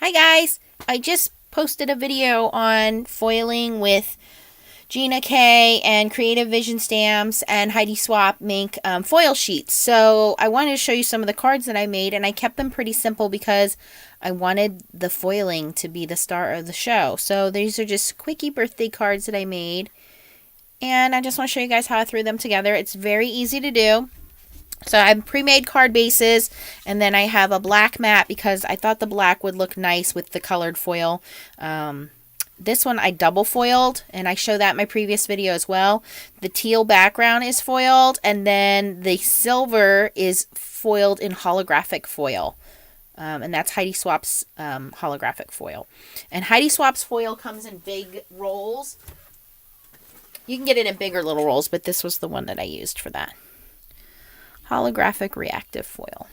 Hi guys! I just posted a video on foiling with Gina K and Creative Vision Stamps and Heidi Swap make foil sheets. So I wanted to show you some of the cards that I made, and I kept them pretty simple because I wanted the foiling to be the star of the show. So these are just quickie birthday cards that I made, and I just want to show you guys how I threw them together. It's very easy to do. So I have pre-made card bases, and then I have a black mat because I thought the black would look nice with the colored foil. This one I double foiled, and I show that in my previous video as well. The teal background is foiled, and then the silver is foiled in holographic foil. And that's Heidi Swap's holographic foil. And Heidi Swap's foil comes in big rolls. You can get it in bigger little rolls, but this was the one that I used for that. Holographic reactive foil.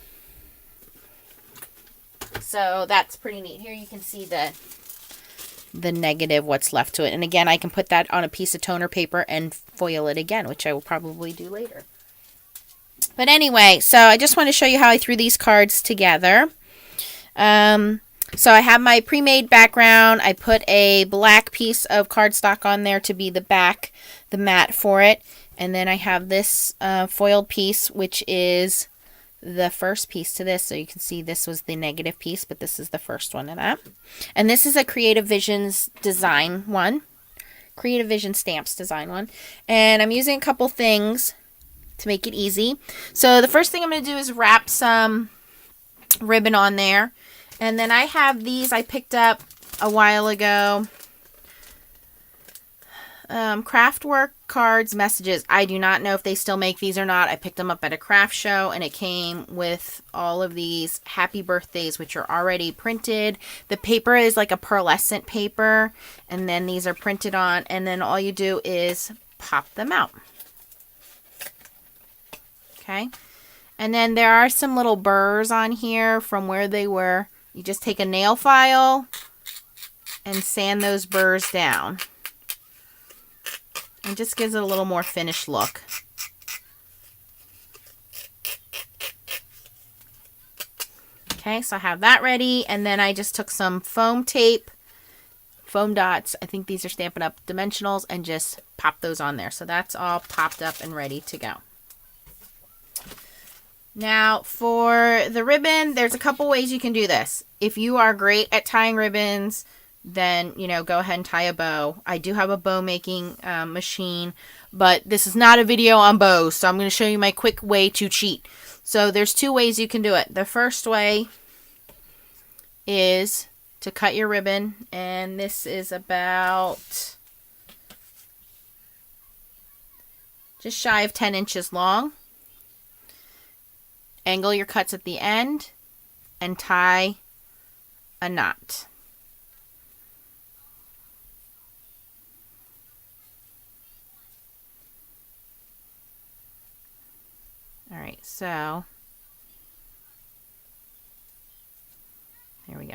So that's pretty neat. Here you can see the negative, what's left to it. And again, I can put that on a piece of toner paper and foil it again, which I will probably do later. But anyway, so I just want to show you how I threw these cards together. So I have my pre-made background. I put a black piece of cardstock on there to be the back, the mat for it. And then I have this foiled piece, which is the first piece to this. So you can see this was the negative piece, but this is the first one of that. And this is a Creative Visions design one. Creative Vision Stamps design one. And I'm using a couple things to make it easy. So the first thing I'm going to do is wrap some ribbon on there. And then I have these I picked up a while ago. Craftwork cards, messages. I do not know if they still make these or not. I picked them up at a craft show, and it came with all of these happy birthdays, which are already printed. The paper is like a pearlescent paper, and then these are printed on, and then all you do is pop them out. Okay. And then there are some little burrs on here from where they were. You just take a nail file and sand those burrs down. It just gives it a little more finished look. Okay, so I have that ready, and then I just took some foam tape, foam dots. I think these are Stampin' Up! Dimensionals, and just pop those on there. So that's all popped up and ready to go. Now, for the ribbon, there's a couple ways you can do this. If you are great at tying ribbons, then, you know, go ahead and tie a bow. I do have a bow making machine, but this is not a video on bows, so I'm going to show you my quick way to cheat. So there's two ways you can do it. The first way is to cut your ribbon, and this is about just shy of 10 inches long. Angle your cuts at the end and tie a knot. All right, so there we go.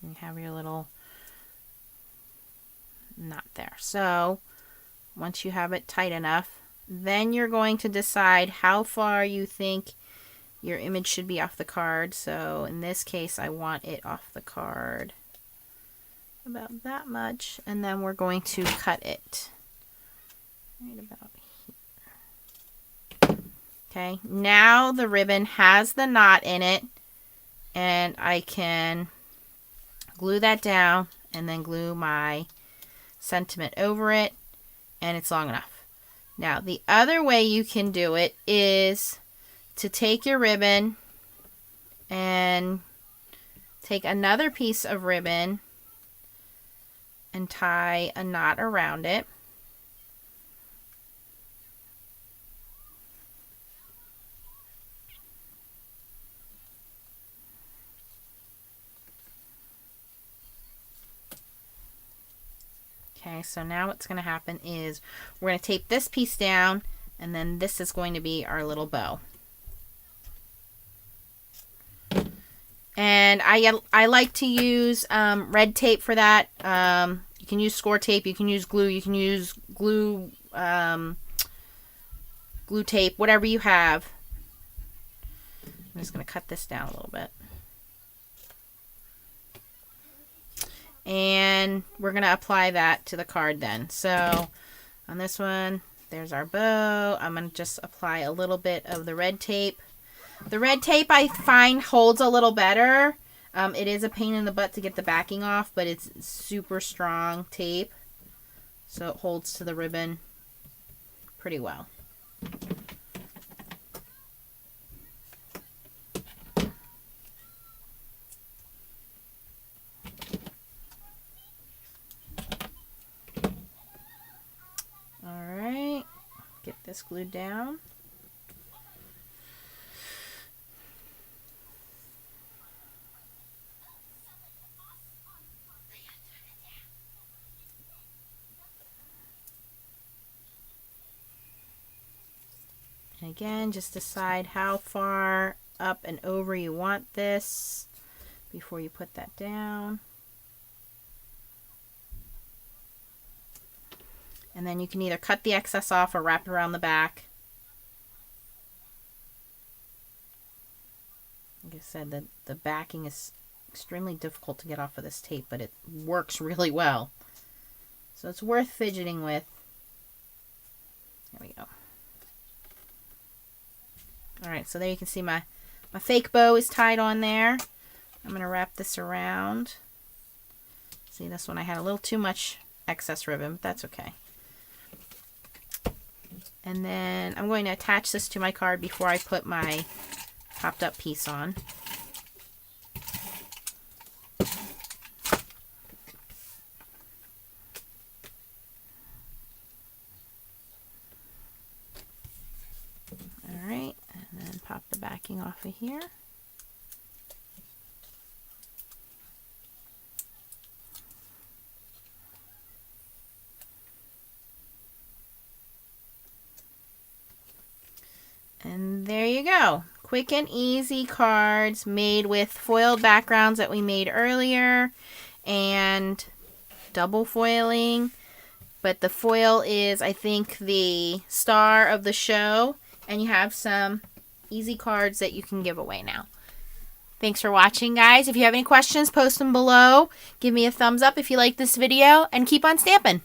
You have your little knot there. So once you have it tight enough, then you're going to decide how far you think your image should be off the card. So in this case, I want it off the card about that much, and then we're going to cut it right about here. Okay, now the ribbon has the knot in it, and I can glue that down and then glue my sentiment over it, and it's long enough. Now, the other way you can do it is to take your ribbon and take another piece of ribbon and tie a knot around it. Okay, so now what's going to happen is we're going to tape this piece down, and then this is going to be our little bow. And I like to use red tape for that. You can use score tape, you can use glue, you can use glue glue tape, whatever you have. I'm just going to cut this down a little bit. And we're going to apply that to the card then. So on this one, there's our bow. I'm going to just apply a little bit of the red tape. The red tape I find holds a little better. It is a pain in the butt to get the backing off, but it's super strong tape. So it holds to the ribbon pretty well. Alright, get this glued down. And again, just decide how far up and over you want this before you put that down. And then you can either cut the excess off or wrap it around the back. Like I said, the backing is extremely difficult to get off of this tape, but it works really well. So it's worth fidgeting with. There we go. Alright, so there you can see my fake bow is tied on there. I'm going to wrap this around. See, this one I had a little too much excess ribbon, but that's okay. And then I'm going to attach this to my card before I put my popped up piece on. Alright, and then pop the backing off of here. And there you go. Quick and easy cards made with foiled backgrounds that we made earlier and double foiling. But the foil is, I think, the star of the show. And you have some easy cards that you can give away now. Thanks for watching, guys. If you have any questions, post them below. Give me a thumbs up if you like this video. And keep on stamping.